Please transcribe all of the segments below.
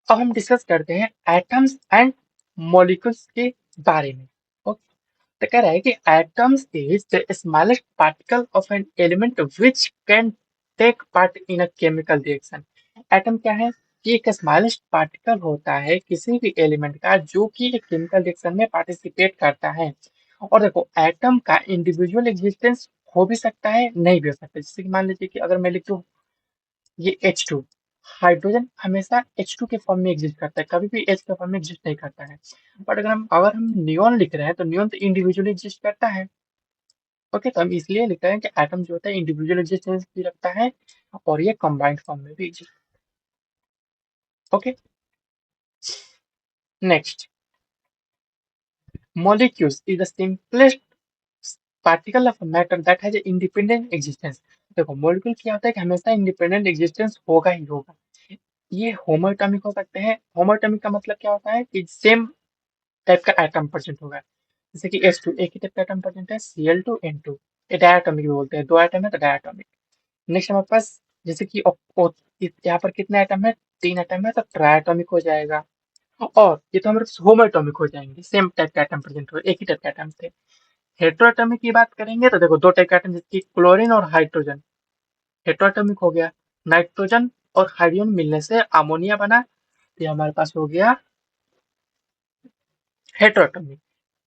अब हम डिस्कस करते हैं एटम्स एंड मॉलिक्यूल्स के बारे में। ओके, तो कह रहा है कि atoms is the smallest particle of an element which can take part in a chemical reaction. Atom क्या है कि एक स्मॉलेस्ट पार्टिकल होता है किसी भी एलिमेंट का जो कि एक केमिकल रिएक्शन में पार्टिसिपेट करता है। और देखो एटम का इंडिविजुअल एग्जिस्टेंस हो भी सकता है, नहीं भी हो सकता। जैसे कि मान लीजिए कि अगर मैं लिख दूं ये H2, हाइड्रोजन हमेशा H2 के फॉर्म में एग्जिस्ट करता है, कभी भी H के फॉर्म में एग्जिस्ट नहीं करता है। बट अगर हम नियॉन लिख रहे हैं तो नियॉन तो इंडिविजुअली एग्जिस्ट करता है। ओके, तो हम इसलिए लिख रहे हैं कि एटम जो होता है इंडिविजुअल एग्जिस्टेंस भी रखता है और ये कंबाइंड फॉर्म में भी exist. Okay, next, molecules is the simplest particle of matter that has independent existence। देखो मॉलिक्यूल क्या होता है कि हमेशा इंडिपेंडेंट एग्जिस्टेंस होगा ही होगा। ये होमोएटॉमिक हो सकते हैं। होमोएटॉमिक का मतलब क्या होता है कि सेम टाइप का एटम प्रेजेंट होगा। जैसे कि H2 एक ही टाइप का एटम प्रेजेंट है, Cl2N2, ये डायटोमिक भी बोलते हैं, दो एटम है तो डायटोमिक। नेक्स्ट हमारे पास जैसे कि यहाँ पर कितने एटम है, तीन एटम है तो ट्राइएटॉमिक हो जाएगा। और ये तो हमारे होमोएटॉमिक हो जाएंगे, सेम टाइप का एटम प्रेजेंट हो, एक ही टाइप का एटम थे। हेट्रोएटॉमिक की बात करेंगे तो देखो दो टाइप का एटम, जैसे कि क्लोरीन और हाइड्रोजन, हेट्रोएटॉमिक हो गया। नाइट्रोजन और हाइड्रोजन मिलने से अमोनिया बना, तो ये हमारे पास हो गया हेट्रोएटॉमिक।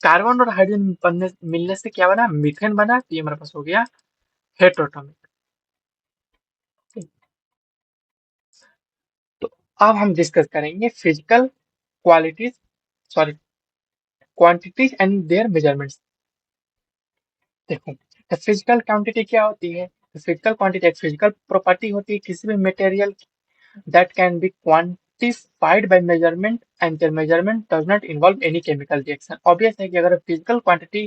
कार्बन और हाइड्रोजन मिलने से क्या बना, मीथेन बना, तो ये हमारे पास हो गया हेट्रोएटॉमिक। तो अब हम डिस्कस करेंगे physical qualities, sorry quantities and their measurements. देखो फिजिकल क्वांटिटी क्या होती है, फिजिकल क्वांटिटी एक फिजिकल प्रॉपर्टी होती है किसी भी material that can be quantified by measurement and the measurement does not involve any chemical reaction। Obvious है कि अगर फिजिकल क्वांटिटी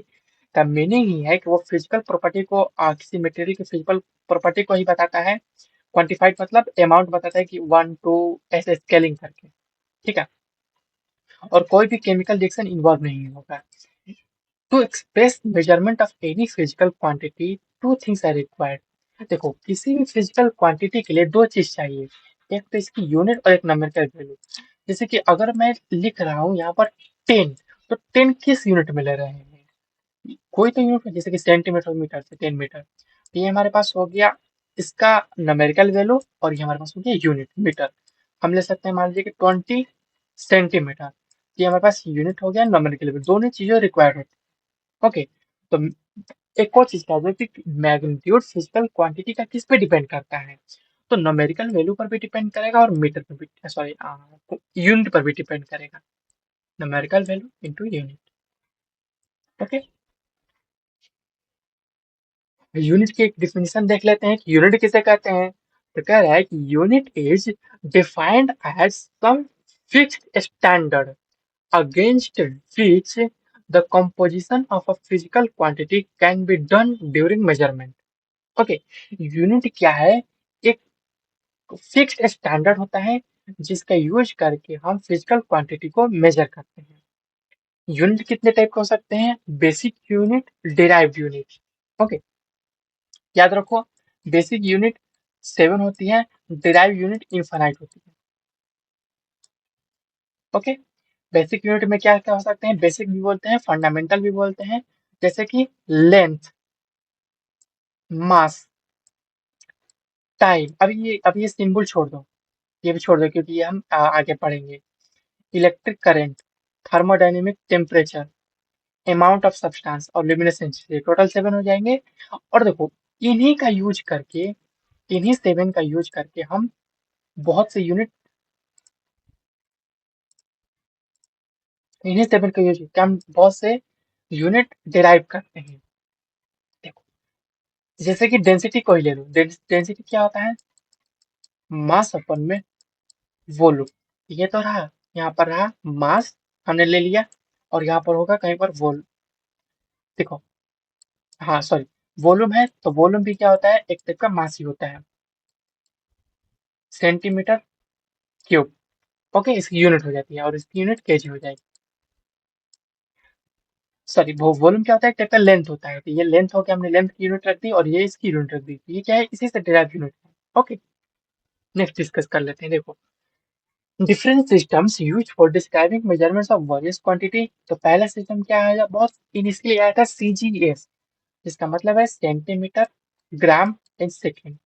का मीनिंग ही है कि वो फिजिकल प्रॉपर्टी को किसी मटेरियल की फिजिकल प्रॉपर्टी को ही बताता है। क्वांटिफाइड मतलब अमाउंट बताता है कि 1 2 ऐसे स्केलिंग करके, ठीक है, और कोई भी केमिकल रिएक्शन इन्वॉल्व नहीं होगा। To express measurement of any physical quantity two things are required. देखो किसी भी फिजिकल क्वांटिटी के लिए दो चीज चाहिए, एक तो इसकी यूनिट और एक न्यूमेरिकल वैल्यू। जैसे कि अगर मैं लिख रहा हूँ यहाँ पर 10, तो 10 किस यूनिट में ले रहे हैं, कोई तो यूनिट, जैसे कि सेंटीमीटर मीटर से 10 मीटर, तो ये हमारे पास हो गया इसका न्यूमेरिकल वैल्यू, और ये हमारे पास हो गया यूनिट मीटर। हम ले सकते हैं मान लीजिए कि 20 सेंटीमीटर, ये हमारे पास यूनिट हो गया, न्यूमेरिकल वैल्यू, दोनों चीजें रिक्वायर्ड होती है। ओके, तो एक और चीज कह दो कि मैग्नीट्यूड फिजिकल क्वांटिटी का किस पे डिपेंड करता है, तो न्यूमेरिकल वैल्यू पर भी डिपेंड करेगा और मीटर पर भी, सॉरी यूनिट पर भी डिपेंड करेगा। Numerical value into unit. Okay, unit की एक डिफिनेशन देख लेते हैं कि यूनिट किसे कहते हैं। तो कह रहा है कि unit is defined as some fixed standard against which the composition of a physical quantity can be done during measurement। Okay, unit क्या है, एक फिक्स्ड स्टैंडर्ड होता है जिसका यूज करके हम फिजिकल क्वांटिटी को मेजर करते हैं। यूनिट कितने टाइप के हो सकते हैं, basic unit, derived unit. Okay, याद रखो बेसिक यूनिट 7 होती है, डिराइव यूनिट इनफाइनाइट होती है। ओके, बेसिक यूनिट में क्या क्या हो सकते हैं, बेसिक भी बोलते हैं, फंडामेंटल भी बोलते हैं, जैसे कि लेंथ, मास, टाइम। अब ये सिंबल छोड़ दो, ये भी छोड़ दो क्योंकि ये हम आगे पढ़ेंगे। Electric current, thermodynamic temperature, amount of substance और ल्यूमिनेसेंस, ये टोटल 7 हो जाएंगे। और देखो इन्हीं का यूज करके, इन्हीं 7 का यूज करके हम बहुत से यूनिट, इन्हीं 7 का यूज करके हम बहुत से यूनिट डिराइव करते हैं। देखो जैसे कि डेंसिटी को ही ले लो, डेंसिटी क्या होता है, मास अपन में वॉल्यूम। ये तो रहा, यहाँ पर रहा मास, हमने ले लिया, और यहाँ पर होगा कहीं पर वॉल्यूम। देखो, हाँ सॉरी, वॉल्यूम है तो वॉल्यूम भी क्या होता है, एक टाइप का मास ही होता है, सेंटीमीटर क्यूब। ओके, इसकी यूनिट हो जाती है और इसकी यूनिट केजी हो जाएगी। सॉरी, वो वॉल्यूम क्या होता है, एक टाइप का लेंथ होता है, तो ये लेंथ हो गया, हमने लेंथ की यूनिट रख दी और ये इसकी यूनिट रख दी, तो ये क्या है, इसी से डिराइव यूनिट है। ओके, नेक्स्ट डिस्कस कर लेते हैं। देखो different systems use for describing measurements of various quantity. तो पहला सिस्टम क्या आया, बहुत इनिशियली आया था सीजीएस, जिसका मतलब है सेंटीमीटर ग्राम इन सेकेंड।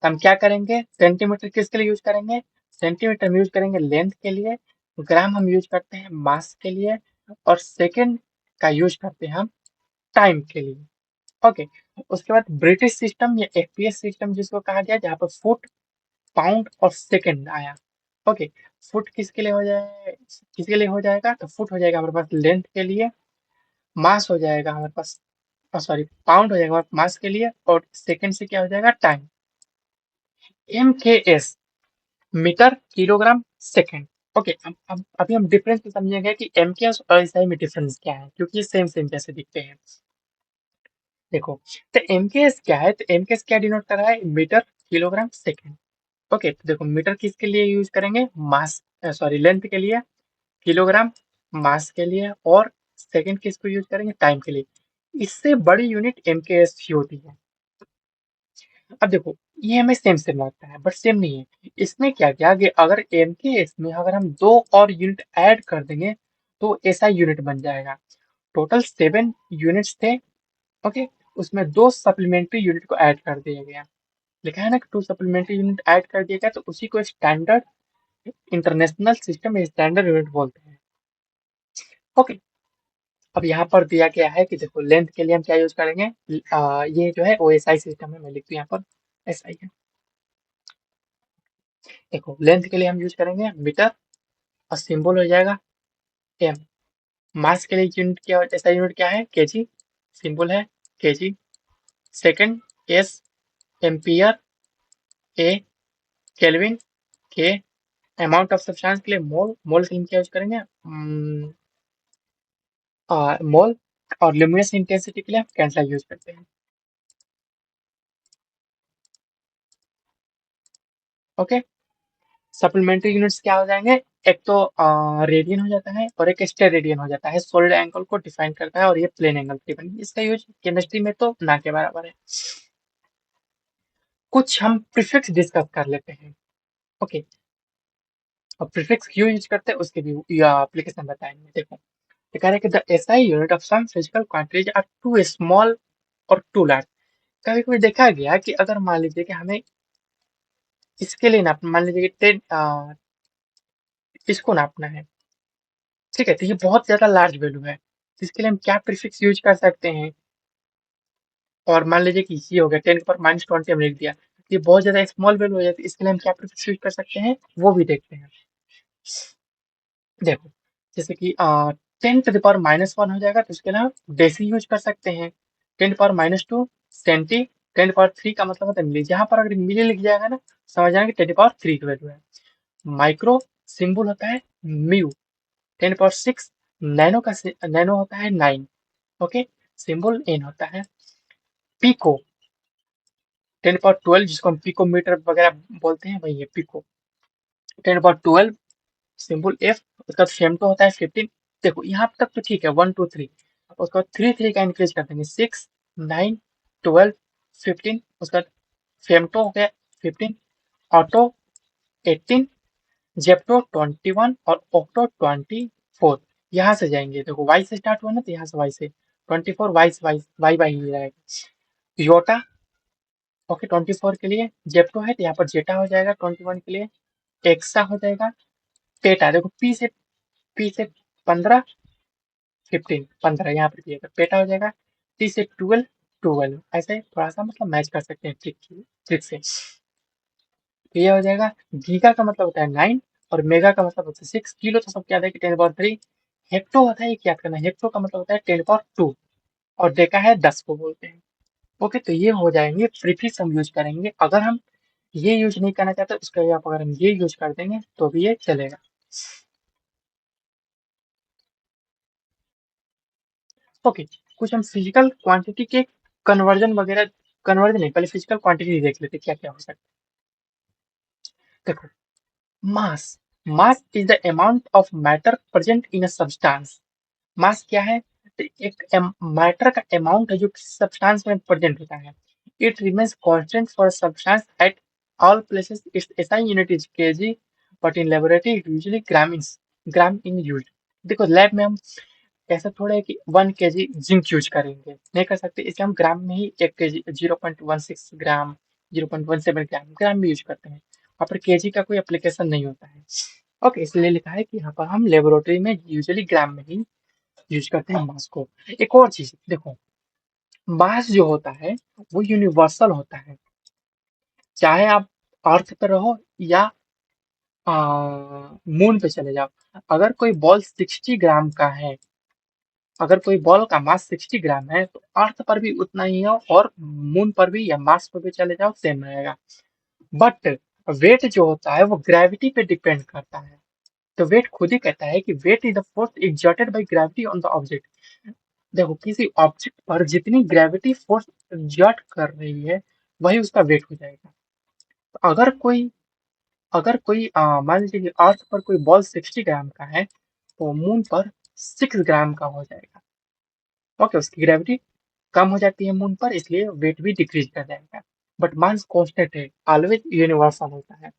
हम क्या करेंगे, सेंटीमीटर किसके लिए यूज करेंगे, सेंटीमीटर हम यूज करेंगे लेंथ के लिए, ग्राम हम यूज करते हैं मास के लिए, और सेकेंड का यूज करते हैं हम टाइम के लिए। ओके, उसके बाद ब्रिटिश सिस्टम या एफपीएस सिस्टम जिसको कहा गया, जहाँ पर फुट पाउंड और सेकेंड आया। ओके, फुट किसके लिए हो जाए, किसके लिए हो जाएगा, तो फुट हो जाएगा हमारे पास लेंथ के लिए, मास हो जाएगा हमारे पास, सॉरी पाउंड हो जाएगा हमारे मास के लिए, और सेकेंड से क्या हो जाएगा time. M K S metre kilogram second. Okay, अब अभी हम डिफरेंस समझेंगे कि एम के एस और एसआई में डिफरेंस क्या है, क्योंकि ये सेम सेम जैसे दिखते हैं। देखो, तो एम के एस क्या है, तो एम के एस क्या डिनोट कर रहा है, मीटर किलोग्राम सेकेंड। ओके, तो देखो मीटर किसके लिए यूज करेंगे, मास सॉरी लेंथ के लिए, किलोग्राम मास के लिए, और सेकेंड किसको यूज करेंगे, टाइम के लिए। इससे बड़ी यूनिट एम के एस ही होती है। अब देखो, ये हमें सेम सेम लगता है बट सेम नहीं है। इसमें क्या क्या कि अगर एम के एस में अगर हम दो और यूनिट ऐड कर देंगे तो ऐसा यूनिट बन जाएगा। टोटल 7 यूनिट्स थे। ओके, उसमें 2 सप्लीमेंट्री यूनिट को ऐड कर दिया गया। लिखा है ना कि 2 सप्लीमेंट्री यूनिट ऐड कर दिया गया, तो उसी को standard international system standard unit बोलते हैं। ओके, अब यहाँ पर दिया गया है कि देखो लेंथ के लिए हम क्या यूज करेंगे, ये जो है वो एस आई सिस्टम है, मैं लिखती हूँ यहाँ पर एस आई है। देखो लेंथ के लिए हम यूज करेंगे मीटर, और सिंबल हो जाएगा एम। मास के लिए यूनिट क्या, ऐसा यूनिट क्या है, केजी, सिंबल है केजी। सेकंड एस, एम्पियर, ए केल्विन, के। अमाउंट ऑफ सब्सटेंस के लिए मोल, मोल के लिए क्या यूज करेंगे, मोल। और ल्यूमिनस इंटेंसिटी के लिए हम कैंसला यूज करते हैं। ओके, सप्लीमेंट्री यूनिट्स क्या हो जाएंगे, एक तो रेडियन हो जाता है और एक स्टेरेडियन रेडियन हो जाता है, सॉलिड एंगल को डिफाइन करता है, और ये प्लेन एंगल की बनी, इसका यूज केमिस्ट्री में तो ना के बराबर है। कुछ हम प्रीफिक्स डिस्कस कर लेते हैं। ओके, और प्रीफिक्स क्यों यूज करते हैं उसके भी एप्लीकेशन बताएंगे। देखो, ये कह रहा है कि the SI unit of some physical quantities are too small और टू लार्ज। कभी कभी देखा गया कि अगर मान लीजिए कि हमें इसके लिए नापना, मान लीजिए कि 10 इसको नापना है, ठीक है, तो ये बहुत ज्यादा लार्ज वैल्यू है, तो इसके लिए हम क्या प्रीफिक्स यूज कर सकते हैं। और मान लीजिए कि ये हो गया 10⁻20 हम लिख दिया, ये बहुत ज्यादा स्मॉल वैल्यू हो जाती है, इसके लिए हम क्या प्रीफिक्स यूज कर सकते हैं, वो भी देखते हैं। देखो, जैसे कि 10⁻⁻1 हो जाएगा, तो इसके लिए हम डेसी यूज कर सकते हैं। 10⁻⁻2 सेंटी, 10⁻3 का मतलब होता है मिली, जहां पर अगर मिली लिख जाएगा ना, समझ जाएंगे 10⁻3 की वैल्यू है। माइक्रो सिंबल होता है म्यू। 10⁻6 नैनो का नैनो होता है 9। ओके, सिंबल एन होता है। पीको 10⁻12 जिसको हम पिकोमीटर वगैरह बोलते हैं, वही है पीको। 10⁻12 symbol F. उसका फेमटो होता है 15। देखो यहाँ तक तो ठीक है, 1 2 3। उसका 3 3 का इंक्रीज कर देंगे, 6 9 12 15। उसका फेमटो हो गया 15, ऑटो 18, जेप्टो 21, और ऑक्टो 24। यहाँ से जाएंगे, देखो वाई से स्टार्ट हुआ ना, तो यहाँ से वाई से 24, वाई से वाई वाई ही जाएगा। योटा, ओके 24 के लिए, जेप्टो है तो यहाँ पर जेटा हो जाएगा 21 के लिए, एक्सा हो जाएगा, पेटा देखो पी से 15, 15 यहाँ पर दिएगा, पेटा हो जाएगा, टी से 12, 12 ऐसे थोड़ा सा मतलब मैच कर सकते हैं ट्रिक ट्रिक से। तो ये हो जाएगा, गीगा का मतलब होता है 9, और मेगा का मतलब होता है 6। किलो तो सबको याद है कि 10⁻3। हेक्टो होता है, ये याद करना, हेक्टो का मतलब होता है 10⁻2, और डेका है 10 को बोलते हैं। ओके, तो ये हो जाएंगे प्रीफिक्स हम यूज करेंगे। अगर हम ये यूज नहीं करना चाहते, उसके लिए आप अगर हम ये यूज कर देंगे तो भी ये चलेगा। ओके, कुछ हम फिजिकल क्वांटिटी के कन्वर्जन वगैरह, कन्वर्जन नहीं, पहले फिजिकल क्वांटिटी देख लेते क्या क्या हो सकता है। देखो, mass, mass is the amount of matter present in a substance. Mass क्या है, तो एक मैटर का अमाउंट है जो किसी सब्सटेंस में प्रेजेंट होता है। It remains constant for substance at all places, it's SI unit is KG, but in laboratory usually gram in use. देखो लैब में हम ऐसा थोड़ा है कि 1 kg जिंक यूज करेंगे, नहीं कर सकते, इसलिए हम ग्राम में ही 1 kg 0.16 ग्राम 0.17 ग्राम ग्राम में यूज करते हैं। वहाँ पर केजी का कोई एप्लीकेशन नहीं होता है। ओके, इसलिए लिखा है कि यहाँ पर हम लेबोरेटरी में यूजुअली ग्राम में ही यूज करते हैं मास को। एक और चीज देखो, मास जो होता है वो यूनिवर्सल होता है, चाहे आप अर्थ पे रहो या मून पे चले जाओ। अगर कोई बॉल 60 ग्राम का है, अगर कोई बॉल का मास 60 ग्राम है तो अर्थ पर भी उतना ही है, और मून पर भी या मार्स पर भी चले जाओ सेम रहेगा। बट वेट जो होता है वो ग्रेविटी पे डिपेंड करता है। तो वेट खुद ही कहता है कि weight is the force exerted by gravity on the object. देखो किसी ऑब्जेक्ट पर जितनी ग्रेविटी फोर्स एग्जर्ट कर रही है वही उसका वेट हो जाएगा। तो अगर कोई मान लीजिए कि अर्थ पर कोई बॉल 60 ग्राम का है तो मून पर 6 ग्राम का हो जाएगा। ओके, उसकी ग्रेविटी कम हो जाती है मून पर, इसलिए वेट भी डिक्रीज कर जाएगा। बट मास कांस्टेंट है, ऑलवेज यूनिवर्सल होता है।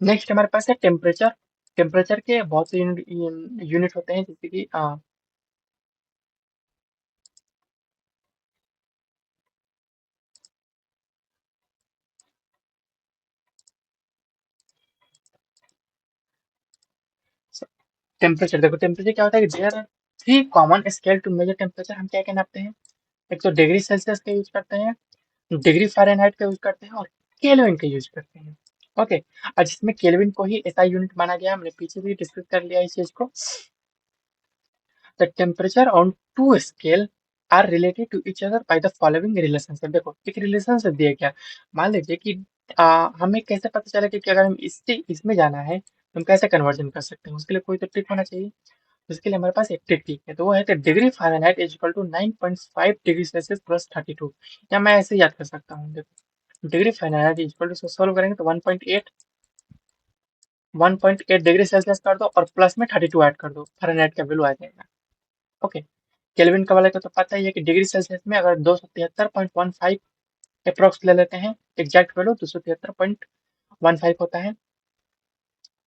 नेक्स्ट हमारे पास है टेम्परेचर। टेम्परेचर के बहुत से यूनिट होते हैं, जैसे कि टेम्परेचर। देखो टेम्परेचर क्या होता है कि there are 3 common scale to measure temperature. हम क्या क्या नापते हैं? एक तो डिग्री सेल्सियस का यूज करते हैं, डिग्री फ़ारेनहाइट का यूज करते हैं, और केल्विन का यूज करते हैं। ओके, और जिसमें केल्विन को ही एसआई यूनिट माना गया, हमने पीछे भी डिस्कस कर लिया इस चीज को। The temperature on two scale are related to each other by the following relationship. देखो एक रिलेशनशिप दिया गया, मान लीजिए कि हमें कैसे पता चला कि अगर हम इससे इसमें जाना है तो हम कैसे कन्वर्जन कर सकते हैं, उसके लिए कोई तो ट्रिक होना चाहिए। उसके लिए हमारे पास एक ट्रिक है, तो वो है कि degree Fahrenheit is equal to 9.5 degree Celsius plus 32। या मैं ऐसे याद कर सकता हूँ, देखो degree Fahrenheit is equal to, solve करेंगे तो 1.8 डिग्री सेल्सियस कर दो और प्लस में 32 ऐड कर दो, फ़ारेनहाइट का वैल्यू आ जाएगा। ओके, केल्विन का वाले को तो पता ही है कि डिग्री सेल्सियस में अगर 273.15 अप्रोक्स ले लेते हैं, एग्जैक्ट वैल्यू 273.15 होता है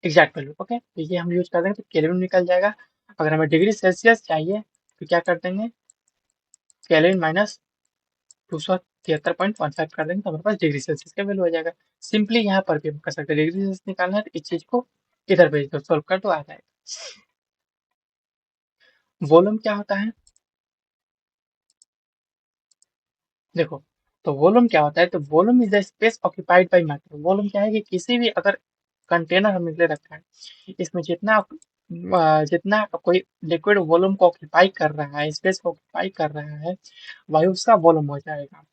एग्जैक्ट वैल्यू। ओके, तो ये हम यूज कर देंगे तो केल्विन निकल जाएगा। अगर हमें डिग्री सेल्सियस चाहिए तो क्या कर देंगे, केल्विन माइनस 273.15 कर देंगे तो हमारे पास डिग्री सेल्सियस का वैल्यू आ जाएगा। सिंपली यहाँ पर भी हम कर सकते हैं, डिग्री सेल्सियस निकालना है तो इस चीज को इधर भेज दो, सोल्व कर दो, आ जाएगा। वॉल्यूम क्या होता है? देखो, तो वॉल्यूम क्या होता है, तो volume is the space occupied by matter. Volume क्या है कि किसी भी अगर कंटेनर हमने ले रखा है, इसमें जितना कोई लिक्विड वॉल्यूम को ऑक्यूपाई कर रहा है, स्पेस को ऑक्यूपाई कर रहा है, वही उसका वॉल्यूम हो जाएगा।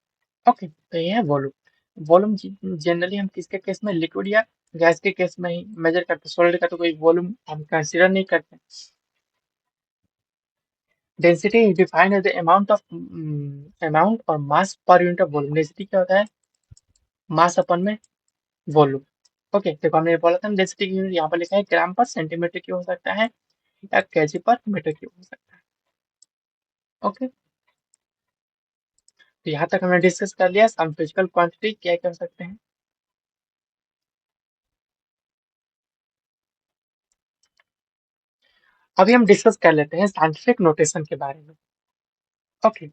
ओके, तो ये है वॉल्यूम। वॉल्यूम जनरली हम किसके केस में, लिक्विड या गैस के केस में ही मेजर करते हैं, सॉलिड का तो कोई वॉल्यूम हम कंसिडर नहीं करते। Density is defined as the amount और mass per unit of volume. Density क्या होता है? मास अपन में वॉल्यूम। ओके, देखो हमने बोला था डेंसिटी की यूनिट यहाँ पर लिखा है, ग्राम पर सेंटीमीटर की हो सकता है या केजी पर मीटर की हो सकता है। ओके, तो यहाँ तक हमने डिस्कस कर लिया सम फिजिकल क्वांटिटी क्या कर सकते हैं। अभी हम डिस्कस कर लेते हैं साइंटिफिक नोटेशन के बारे में। ओके, तो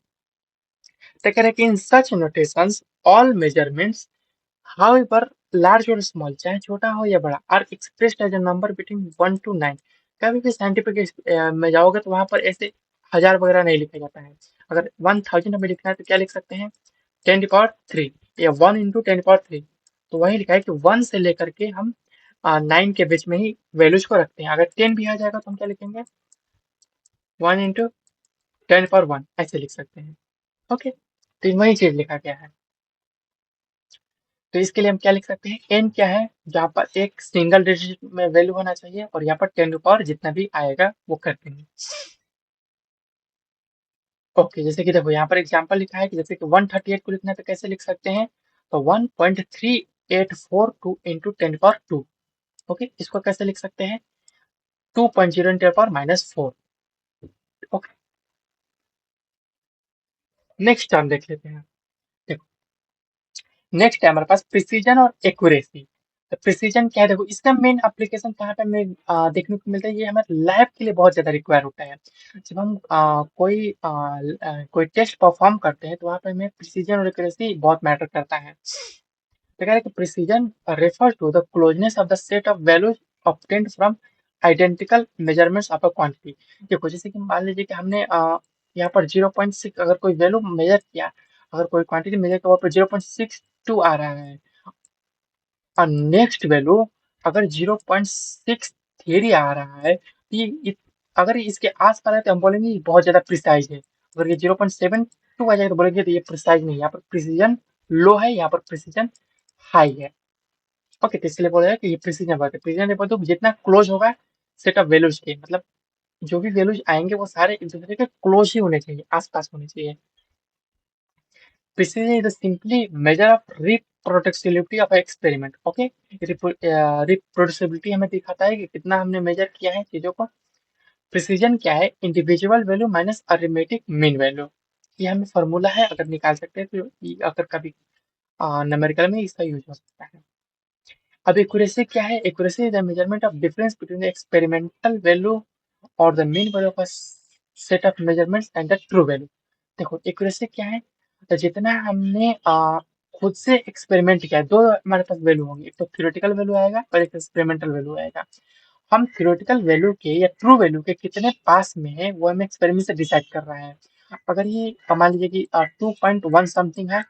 कह रहे हैं कि in such notations all measurements however large और स्मॉल, चाहे छोटा हो या बड़ा, are expressed as a number between 1 to 9। कभी भी साइंटिफिक में जाओगे तो वहां पर ऐसे हजार वगैरह नहीं लिखा जाता है। अगर 1000 हमें लिखना है तो क्या लिख सकते हैं, 10 की पावर 3, या 1 into 10 की पावर 3। तो वही लिखा है कि 1 से लेकर के हम 9 के बीच में ही वैल्यूज को रखते हैं। अगर 10 भी आ जाएगा तो हम क्या लिखेंगे, 1 into 10 की पावर 1 ऐसे लिख सकते हैं। ओके, तो वही चीज लिखा गया है। तो इसके लिए हम क्या लिख सकते हैं, एन क्या है, जहाँ पर एक सिंगल डिजिट में वैल्यू होना चाहिए, और यहाँ पर 10 की पावर जितना भी आएगा वो कर देंगे। ओके, जैसे कि देखो यहाँ पर एग्जांपल लिखा है कि जैसे कि 138 को लिखना है तो कैसे लिख सकते हैं, तो 1.3842 इंटू 10 की पावर 2। ओके, इसको कैसे लिख सकते हैं, 2.0 into power -4। Okay, next term देख लेते हैं। देखो, नेक्स्ट है हमारे पास प्रिसीजन और एक्यूरेसी। तो प्रिसीजन क्या है, देखो इसका मेन एप्लीकेशन कहाँ पे हमें देखने को मिलता है, ये हमारे लैब के लिए बहुत ज्यादा रिक्वायर होता है। जब हम कोई टेस्ट परफॉर्म करते हैं तो वहाँ पे हमें प्रिसीजन और एक्यूरेसी बहुत मैटर करता है। तो कह रहे हैं कि precision refer to the closeness of the set of values obtained from identical measurements of a quantity. देखो जैसे कि मान लीजिए कि हमने यहाँ पर 0.6 अगर कोई वैल्यू मेजर किया, अगर कोई क्वांटिटी मेजर किया वहाँ पर 0.62 आ रहा है, और नेक्स्ट वैल्यू अगर 0.63 आ रहा है, तो अगर इसके आस पास है तो हम बोलेंगे ये बहुत ज्यादा प्रिसाइज है। अगर ये 0.72 आ जाए तो बोलेंगे तो ये प्रिसाइज नहीं है, यहाँ पर प्रिसीजन लो है, यहाँ पर प्रिसीजन हाई है। ओके, तो इसलिए बोला है कि ये प्रिसीजन वर्क है। प्रिसीजन वर्क जितना क्लोज होगा सेट ऑफ वैल्यूज के, मतलब जो भी वैल्यूज आएंगे वो सारे एक दूसरे के क्लोज ही होने चाहिए, आसपास होने चाहिए। Precision is simply measure of reproducibility of experiment. Okay, reproducibility हमें दिखाता है कि कितना हमने मेजर किया है चीजों को। प्रिसीजन क्या है, individual value minus arithmetic mean value. ये हमें फॉर्मूला है, अगर निकाल सकते हैं तो अगर कभी न्यूमेरिकल में इसका यूज हो सकता है। अब एक्यूरेसी क्या है, accuracy is the measurement of difference between the experimental value और the mean value of a set of measurements and the true value. देखो एक्यूरेसी क्या है, तो जितना हमने खुद से एक्सपेरिमेंट किया है, दो हमारे पास वैल्यू होंगी, एक तो थ्योरेटिकल वैल्यू आएगा और एक एक्सपेरिमेंटल वैल्यू आएगा। हम थ्योरेटिकल वैल्यू के या ट्रू वैल्यू के कितने पास में है वो हमें एक्सपेरिमेंट से डिसाइड कर रहा है। अगर ये मान लीजिए कि 2.1 समथिंग है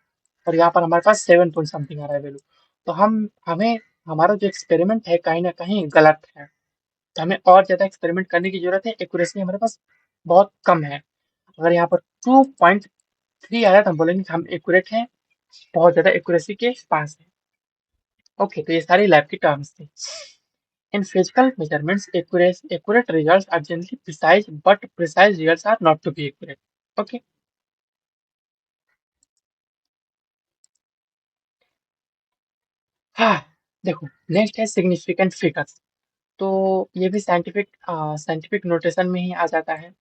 और यहाँ पर हमारे पास 7 पॉइंट समथिंग आ रहा है वैल्यू, तो हमें हमारा जो एक्सपेरिमेंट है कहीं ना कहीं गलत है, तो हमें और ज्यादा एक्सपेरिमेंट करने की जरूरत है। एक्यूरेसी हमारे पास बहुत कम है। अगर यहाँ पर 2.3 आया तो हम बोलेंगे कि हम एक्यूरेट हैं, बहुत ज्यादा एक्यूरेसी के पास है। ओके, तो ये सारी लैब की टर्म्स थी। In physical measurements accurate results are generally precise, but precise results are not to be accurate. Okay, हाँ, देखो नेक्स्ट है सिग्निफिकेंट फिगर्स। तो ये भी साइंटिफिक नोटेशन में ही आ जाता है।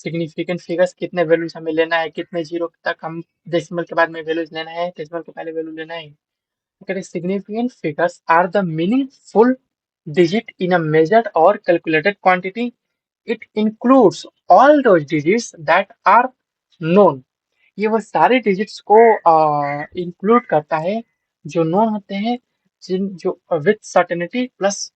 सिग्निफिकेंट फिगर्स कितने वैल्यूज हमें लेना है, कितने जीरो तक हम डेसिमल के बाद में वैल्यूज लेना है, डेसिमल के पहले वैल्यू लेना है। Okay, significant figures are the meaningful digit in a measured or calculated quantity. It includes all those digits that are known. ये वो सारे डिजिट्स को इंक्लूड करता है जो नोन होते हैं, जिन जो विथ सर्टेनिटी प्लस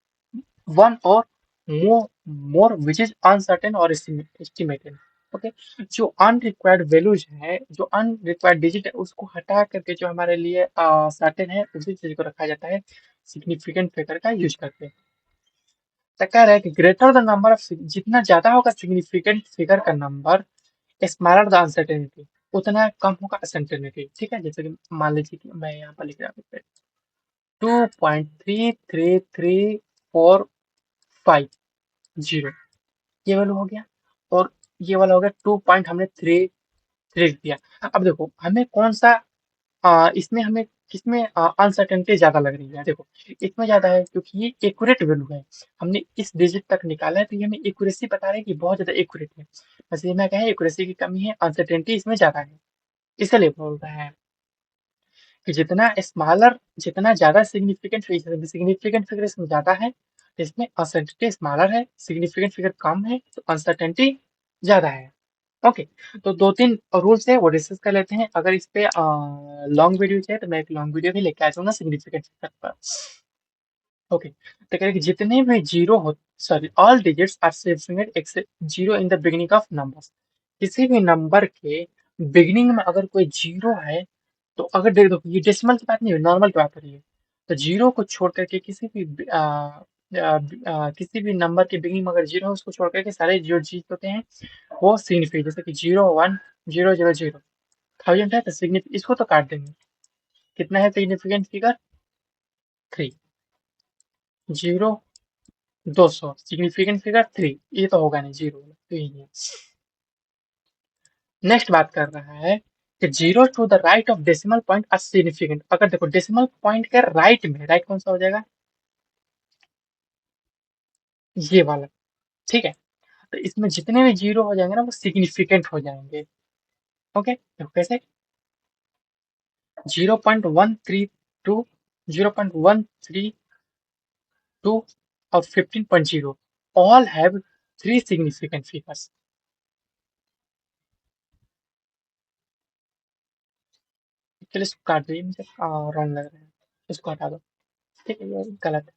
वन और मोर मोर विच इज अनसर्टेन और एस्टिमेटेड। ओके, जो अनरिक्वायर्ड वैल्यूज है, जो अनरिक्वायर्ड डिजिट है, उसको हटा करके जो हमारे लिए सर्टेन है उसी चीज को रखा जाता है सिग्निफिकेंट फिगर का यूज करके। तो कह रहा है कि ग्रेटर द नंबर ऑफ, जितना ज्यादा होगा सिग्निफिकेंट फिगर का नंबर, स्मॉलर द अनसर्टेनिटी, उतना कम होगा अनसर्टेनिटी। ठीक है, जैसे कि मान लीजिए कि मैं यहाँ पर लिख रहा हूँ 2.33345 ये वाला हो गया, और ये वाला हो गया 2 पॉइंट हमने थ्री थ्री दिया। अब देखो हमें कौन सा इसमें हमें किसमें अनसर्टेनिटी ज्यादा लग रही है। देखो इसमें ज्यादा है क्योंकि ये एक्यूरेट वैल्यू है, हमने इस डिजिट तक निकाला है, तो ये हमें एक्यूरेसी बता रहा है कि बहुत ज्यादा एक्यूरेट है। बस ये मैं कहा एक्यूरेसी की कमी है, अनसर्टेनिटी इसमें ज्यादा है। इसलिए बोल रहा है कि जितना ज्यादा सिग्निफिकेंट फिगर इसमें ज्यादा है, तो इसमें अनसर्टेनिटी स्मॉलर है, सिग्निफिकेंट फिगर कम है तो अनसर्टेनिटी ज्यादा है। ओके, तो दो तीन रूल्स है वो डिस्कस कर लेते हैं। अगर इस पे लॉन्ग वीडियो चाहिए तो मैं एक लॉन्ग वीडियो भी लेके आ जाऊंगा सिग्निफिकेंट फिगर पर। ओके, तो कह रहे कि जितने भी जीरो हो, sorry, all digits are significant except zero in the beginning of numbers. किसी भी नंबर के बिगिनिंग में अगर कोई जीरो है, तो अगर देख दो ये डेसिमल की बात नहीं है, नॉर्मल की बात हो रही है, तो जीरो को छोड़ करके किसी भी नंबर के बिगिनिंग में अगर जीरो है उसको छोड़ करके सारे जो चीज होते हैं वो सिग्निफिकेंट, जैसे कि 0 1 0 0 0 थाउजेंड है तो सिग्निफिक इसको तो काट देंगे। कितना है सिग्निफिकेंट फिगर, 3। 0 200 सिग्निफिकेंट फिगर 3, ये तो होगा नहीं, जीरो तो यही है। नेक्स्ट बात कर रहा है कि zero to the right of decimal point are significant. अगर देखो डेसिमल पॉइंट के राइट में, राइट कौन सा हो जाएगा, ये वाला। ठीक है, तो इसमें जितने भी जीरो हो जाएंगे ना वो सिग्निफिकेंट हो जाएंगे। ओके, तो कैसे, 0.132, 0.132 और 15.0 all have three significant figures. चलिए इसको काट दीजिए, मुझे रॉन्ग लग रहा है, इसको हटा दो। ठीक है, ये गलत है।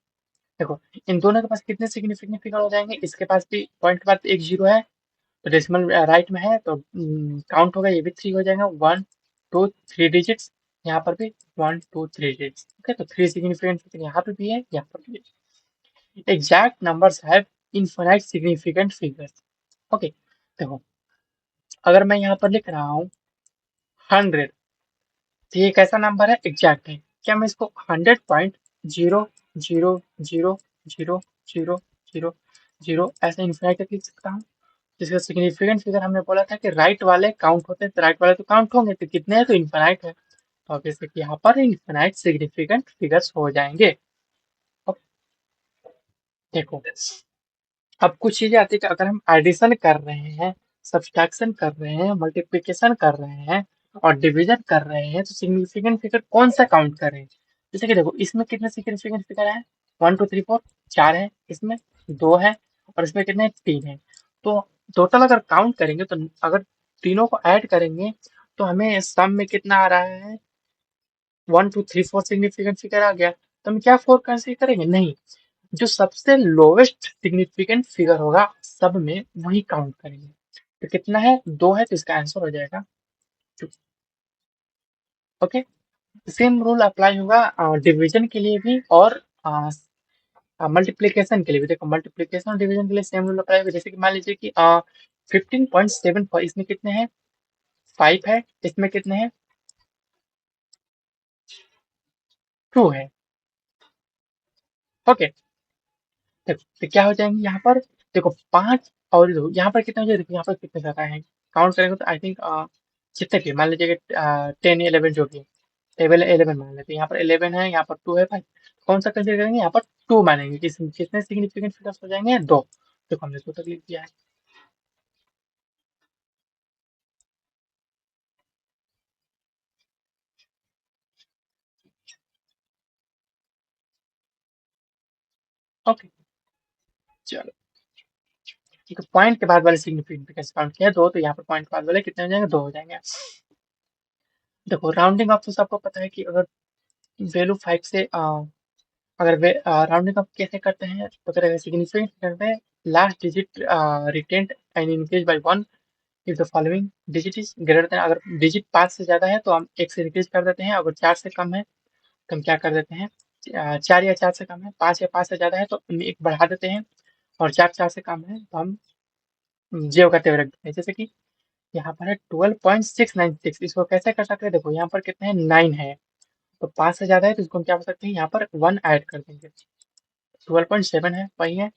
देखो, इन दोनों के पास कितने सिग्निफिकेंट फिगर हो जाएंगे, इसके पास भी पॉइंट के बाद एक जीरो है तो डेसिमल राइट में है तो काउंट होगा, ये भी थ्री हो जाएगा, 1 2 3 डिजिट्स। यहाँ पर भी 1 2 3 डिजिट्स। ओके, तो थ्री सिग्निफिकेंट फिगर यहाँ पे भी है, यहाँ पर भी है। Exact numbers have infinite significant figures. Okay, देखो अगर मैं यहाँ पर लिख रहा हूँ 100, तो ये कैसा नंबर है, एग्जैक्ट है। क्या मैं इसको 100.0000000 ऐसे इन्फिनाइट तक लिख सकता हूँ? जिसका सिग्निफिकेंट फिगर हमने बोला था कि राइट वाले काउंट होते हैं, तो राइट वाले तो काउंट होंगे, तो कितने हैं, तो इन्फिनाइट है। तो अब जैसे कि यहाँ पर इन्फिनाइट सिग्निफिकेंट फिगर्स हो जाएंगे। अब देखो, अब कुछ चीजें आती है कि अगर हम एडिशन कर रहे हैं, सब्सट्रैक्शन कर रहे हैं, मल्टीप्लिकेशन कर रहे हैं और डिवीजन कर रहे हैं, तो सिग्निफिकेंट फिगर कौन सा काउंट करें? जैसे कि देखो, इसमें कितने सिग्निफिकेंट फिगर है, 1 2 3 4, चार है, इसमें दो है और इसमें कितने, तीन है। तो टोटल अगर काउंट करेंगे, तो अगर तीनों को ऐड करेंगे तो हमें सम में कितना आ रहा है, 1 2 3 4 सिग्निफिकेंट फिगर आ गया। तो हम क्या फोर कंसीडर करेंगे, नहीं, जो सबसे लोवेस्ट सिग्निफिकेंट फिगर होगा सब में वही काउंट करेंगे। तो कितना है, दो है, तो इसका आंसर हो जाएगा 2। ओके, सेम रूल अप्लाई होगा डिवीजन के लिए भी और मल्टीप्लीकेशन के लिए भी। देखो, मल्टीप्लीकेशन और डिवीजन के लिए सेम रूल अप्लाई होगा। जैसे कि मान लीजिए कि 15.7 इसमें कितने हैं, 5 है, इसमें कितने हैं, 2 है। ओके, तो क्या हो जाएंगे यहाँ पर, देखो पांच और दो, यहाँ पर कितने हो जाए, देखो यहाँ पर कितने ज्यादा है, काउंट करेंगे तो आई थिंक जितने भी मान लीजिए कि 10 11 जो भी, टेबल 11 मान लेते हैं, यहाँ पर 11 है, यहाँ पर 2 है, भाई कौन सा कंसिडर करेंगे, यहाँ पर 2 मानेंगे। कितने सिग्निफिकेंट फिगर्स हो जाएंगे, दो। देखो हमने 2 तक लिख दिया है। ओके, चलो ठीक है, पॉइंट के बाद वाले सिग्निफिकेंट फिगर्स काउंट किया दो, तो यहाँ पर पॉइंट के बाद वाले कितने हो जाएंगे, दो हो जाएंगे। देखो राउंडिंग ऑफ तो सबको पता है कि अगर वैल्यू 5 से अगर वे राउंडिंग अप कैसे करते हैं, तो करेंगे सिग्निफिकेंट करते हैं, last digit retained and increase by 1 if the following digit is greater than. अगर डिजिट 5 से ज्यादा है तो हम एक से इंक्रीज कर देते हैं, अगर 4 से कम है तो हम क्या कर देते हैं, 4 या 4 से कम है, 5 या 5 से ज्यादा है तो हम एक बढ़ा देते हैं, और 4 4 से कम है तो हम जीरो करते हुए रख देते हैं। जैसे कि यहाँ पर है 12.696, इसको कैसे कर सकते हैं, देखो यहाँ पर कितने हैं, 9 है, तो 5 से ज्यादा है तो इसको हम क्या कर सकते हैं, यहाँ पर 1 ऐड कर देंगे। 12.7 है, वही है,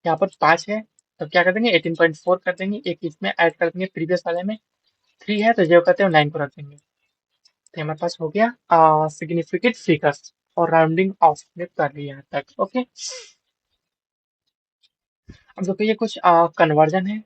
यहाँ पर 5 है, तो क्या कर देंगे, 18.4 कर देंगे, एक इसमें ऐड कर देंगे प्रीवियस वाले में, 3 है तो जो करते हैं 9 को रख देंगे। तो हमारे पास हो गया सिग्निफिकेंट फिगर्स, और राउंडिंग ऑफ में कर लिया यहाँ तक। ओके, अब देखो ये कुछ कन्वर्जन है,